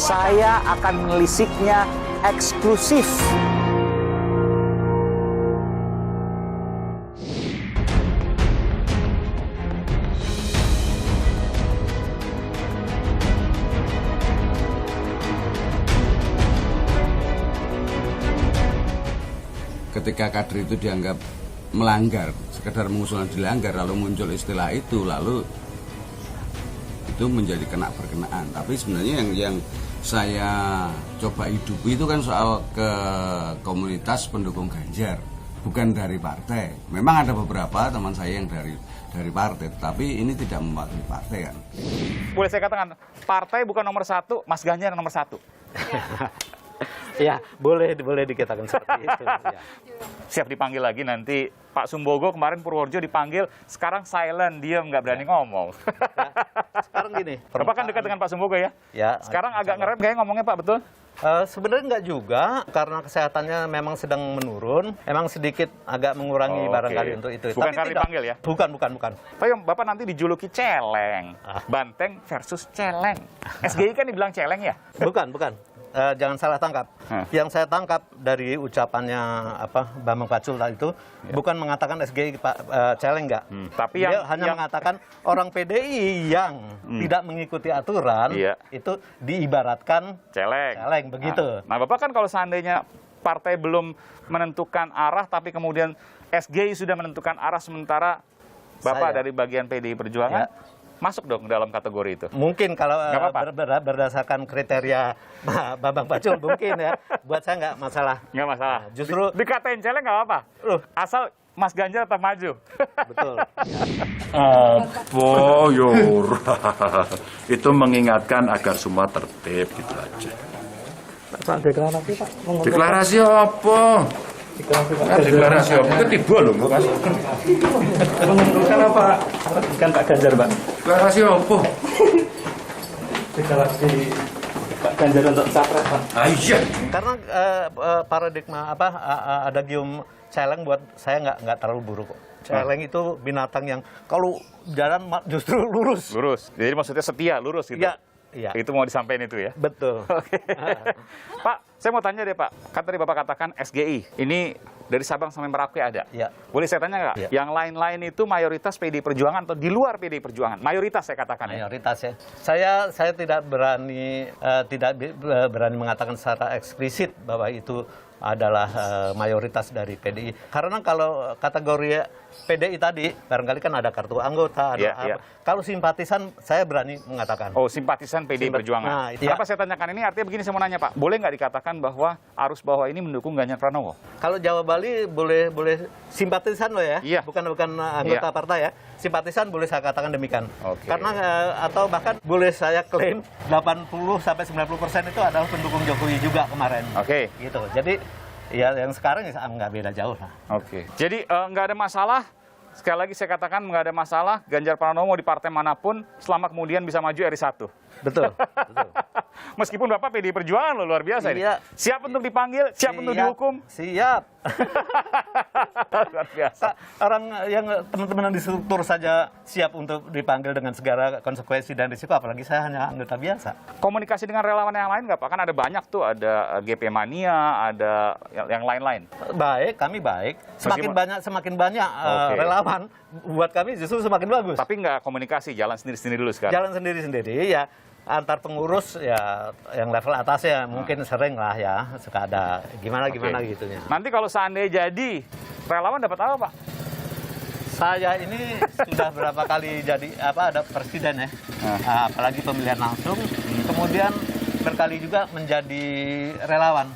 Saya akan menelisiknya eksklusif. Ketika kader itu dianggap melanggar, sekedar mengusulkan dilanggar, lalu muncul istilah itu, lalu itu menjadi berkenaan. Tapi sebenarnya yang saya coba hidupi itu kan soal ke komunitas pendukung Ganjar, bukan dari partai. Memang ada beberapa teman saya yang dari partai, tapi ini tidak mewakili partai kan. Boleh saya katakan, partai bukan nomor satu, Mas Ganjar nomor satu. Ya, boleh dikatakan seperti itu. Ya. Siap dipanggil lagi nanti. Pak Sumbogo kemarin Purworejo dipanggil, sekarang silent, diam, nggak berani ngomong. Ya. Sekarang gini. Bapak kan dekat dengan Pak Sumbogo ya? Ya. Sekarang agak ngerem kayak ngomongnya Pak, betul? Sebenarnya nggak juga, karena kesehatannya memang sedang menurun, emang sedikit agak mengurangi barangkali untuk itu. Bukan Tapi karena tidak, dipanggil ya? Bukan. Tapi Bapak nanti dijuluki celeng. Banteng versus celeng. SGI kan dibilang celeng ya? Bukan. Jangan salah tangkap. Yang saya tangkap dari ucapannya Bambang Pacul tadi itu bukan mengatakan SGI celeng nggak. Tapi dia hanya mengatakan orang PDI yang tidak mengikuti aturan itu diibaratkan celeng begitu. Nah, Bapak kan kalau seandainya partai belum menentukan arah tapi kemudian SGI sudah menentukan arah sementara Bapak dari bagian PDI Perjuangan masuk dong dalam kategori itu. Mungkin kalau berdasarkan kriteria Bambang Pacul mungkin ya. Buat saya nggak masalah. Nggak masalah. Justru dikatain celeng nggak apa-apa. Asal Mas Ganjar tetap maju. Betul. Itu mengingatkan agar semua tertib gitu aja. Pak, deklarasi Pak. Deklarasi apa? Deklarasi apa? Ketiba loh, Mas. Menentukan apa? Bukan Pak Ganjar, Pak. Deklarasi apa? Deklarasi Pak Ganjar untuk capres, Pak. Iya. Karena paradigma ada gium celeng buat saya nggak terlalu buruk kok. Celeng itu binatang yang kalau jalan justru lurus. Lurus. Jadi maksudnya setia, lurus gitu. Iya. Itu mau disampaikan itu ya? Betul. Oke. Pak, saya mau tanya deh Pak. Kan tadi Bapak katakan SGI. Ini dari Sabang sampai Merauke ada. Iya. Boleh saya tanya nggak? Ya. Yang lain-lain itu mayoritas PDI Perjuangan atau di luar PDI Perjuangan? Mayoritas saya katakan ya. Mayoritas ya. Saya tidak berani mengatakan secara eksplisit bahwa itu adalah mayoritas dari PDI. Karena kalau kategori PDI tadi, barangkali kan ada kartu anggota, ada Kalau simpatisan, saya berani mengatakan. Oh, simpatisan PDI Perjuangan. Nah, Kenapa saya tanyakan ini? Artinya begini, saya mau nanya Pak. Boleh nggak dikatakan bahwa arus bawah ini mendukung Ganjar Pranowo? Kalau Jawa Bali boleh simpatisan loh ya, Iya. bukan anggota partai ya. Simpatisan boleh saya katakan demikian. Oke. Karena atau bahkan boleh saya klaim 80-90% itu adalah pendukung Jokowi juga kemarin. Oke. Gitu. Jadi ya yang sekarang ya nggak beda jauh lah. Oke. Jadi nggak ada masalah. Sekali lagi saya katakan nggak ada masalah. Ganjar Pranowo mau di partai manapun selama kemudian bisa maju RI1. Betul. Meskipun Bapak PDI Perjuangan loh, luar biasa ini. Siap untuk dipanggil, siap untuk dihukum. Siap. Luar biasa. Orang yang teman-teman di struktur saja siap untuk dipanggil dengan segala konsekuensi dan risiko, apalagi saya hanya anggota biasa. Komunikasi dengan relawan yang lain nggak Pak? Kan ada banyak tuh, ada GP Mania, ada yang lain-lain. Baik, kami baik. Semakin banyak relawan, buat kami justru semakin bagus. Tapi nggak komunikasi, jalan sendiri-sendiri dulu sekarang? Jalan sendiri-sendiri ya. Antar pengurus ya yang level atas ya mungkin sering lah ya, suka ada gimana gitunya. Nanti kalau seandainya jadi relawan dapat apa Pak? Saya ini sudah berapa kali jadi ada presiden ya, apalagi pemilihan langsung, kemudian berkali juga menjadi relawan.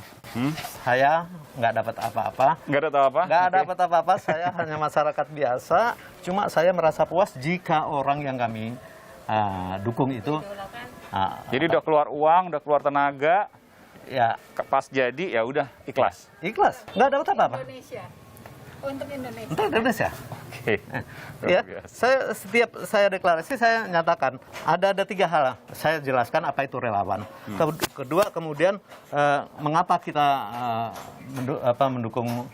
Saya nggak dapat apa-apa. Nggak dapat apa-apa? Nggak dapat apa-apa, saya hanya masyarakat biasa. Cuma saya merasa puas jika orang yang kami dukung itu. Jadi udah keluar uang, udah keluar tenaga, ya pas jadi ya udah ikhlas. Ikhlas, nggak dapat apa-apa. Untuk Indonesia. Untuk Indonesia. Oke. Ya, setiap saya deklarasi saya nyatakan ada 3 hal. Saya jelaskan apa itu relawan. Kedua kemudian mengapa kita mendukung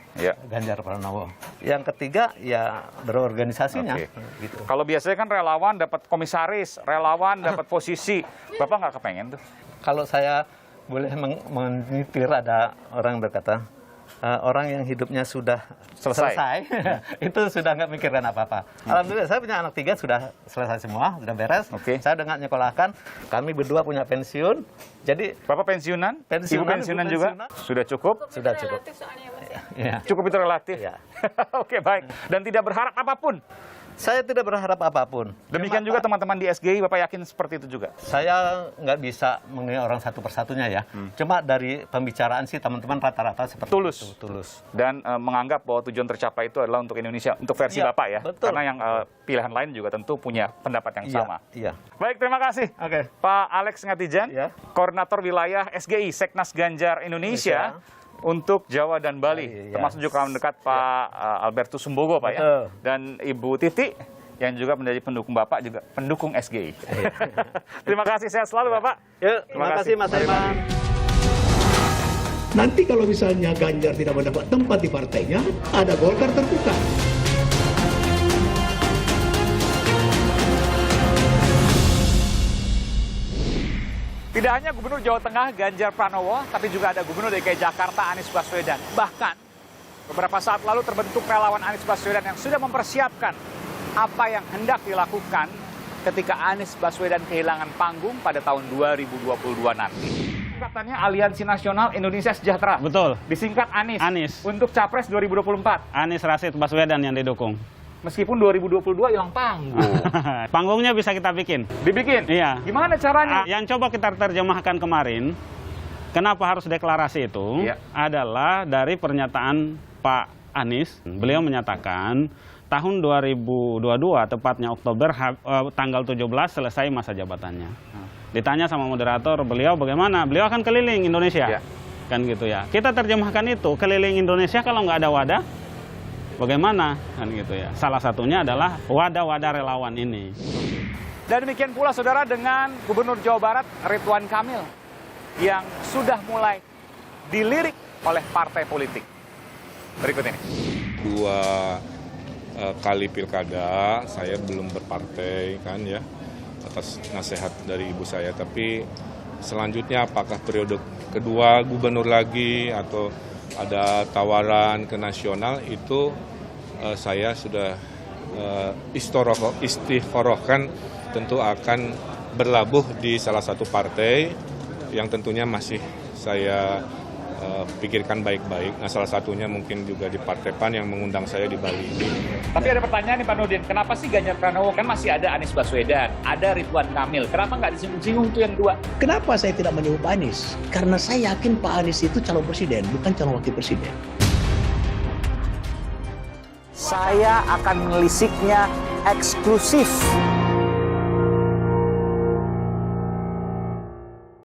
Ganjar Pranowo. Yang ketiga ya berorganisasinya. Okay. Gitu. Kalau biasanya kan relawan dapat komisaris, relawan dapat posisi. Bapak nggak kepengen tuh? Kalau saya boleh menitir, ada orang berkata, orang yang hidupnya sudah selesai itu sudah nggak mikirkan apa-apa. Alhamdulillah saya punya anak 3 sudah selesai semua, sudah beres. Saya udah nggak nyekolahkan. Kami berdua punya pensiun. Jadi Bapak pensiunan? Ibu pensiunan juga? Sudah cukup? Sudah cukup. Relatif soalnya ya, Mas. Ya. Cukup itu relatif? Ya. Oke, baik. Dan tidak berharap apapun? Saya tidak berharap apapun. Demikian juga teman-teman di SGI, Bapak yakin seperti itu juga? Saya nggak bisa mengenai orang satu persatunya ya. Cuma dari pembicaraan sih teman-teman rata-rata seperti Tulus. itu. Tulus. Dan menganggap bahwa tujuan tercapai itu adalah untuk Indonesia, untuk versi Iya, Bapak ya? betul. Karena yang pilihan lain juga tentu punya pendapat yang Iya, sama. iya. Baik, terima kasih. Oke. Pak Alex Ngatijan, Ya. Koordinator Wilayah SGI, Seknas Ganjar Indonesia. Untuk Jawa dan Bali, Iya. termasuk juga kawan dekat Pak Albertus Sumbogo, Pak ya, Betul. dan Ibu Titi yang juga menjadi pendukung Bapak, juga pendukung SGI. Terima kasih, sehat selalu Bapak. Yuk, terima kasih Mas Aiman. Nanti kalau misalnya Ganjar tidak mendapat tempat di partainya, ada Golkar terbuka. Tidak hanya Gubernur Jawa Tengah Ganjar Pranowo, tapi juga ada Gubernur DKI Jakarta Anies Baswedan. Bahkan beberapa saat lalu terbentuk relawan Anies Baswedan yang sudah mempersiapkan apa yang hendak dilakukan ketika Anies Baswedan kehilangan panggung pada tahun 2022 nanti. Singkatannya Aliansi Nasional Indonesia Sejahtera. Betul. Disingkat Anies. Anies. Untuk Capres 2024. Anies Rashid Baswedan yang didukung. Meskipun 2022 hilang panggung. Panggungnya bisa kita bikin. Dibikin? Iya. Gimana caranya? Yang coba kita terjemahkan kemarin, kenapa harus deklarasi itu, Iya. adalah dari pernyataan Pak Anies. Beliau menyatakan tahun 2022, tepatnya Oktober, tanggal 17 selesai masa jabatannya. Ditanya sama moderator, beliau bagaimana? Beliau akan keliling Indonesia. Iya. Kan gitu ya. Kita terjemahkan itu, keliling Indonesia kalau nggak ada wadah, bagaimana? Kan gitu ya. Salah satunya adalah wadah-wadah relawan ini. Dan demikian pula saudara dengan Gubernur Jawa Barat Ridwan Kamil yang sudah mulai dilirik oleh partai politik. Berikut ini. 2 kali pilkada saya belum berpartai kan ya, atas nasihat dari ibu saya. Tapi selanjutnya apakah periode kedua gubernur lagi atau ada tawaran ke nasional, itu saya sudah istikharahkan tentu akan berlabuh di salah satu partai yang tentunya masih saya pikirkan baik-baik. Nah, salah satunya mungkin juga di Partai PAN yang mengundang saya di Bali. Tapi ada pertanyaan nih Pak Nurdin, kenapa sih Ganjar Pranowo? Kan masih ada Anies Baswedan, ada Ridwan Kamil. Kenapa nggak disinggung-singgung tuh yang dua? Kenapa saya tidak menyebut Pak Anies? Karena saya yakin Pak Anies itu calon presiden, bukan calon wakil presiden. Saya akan menelisiknya eksklusif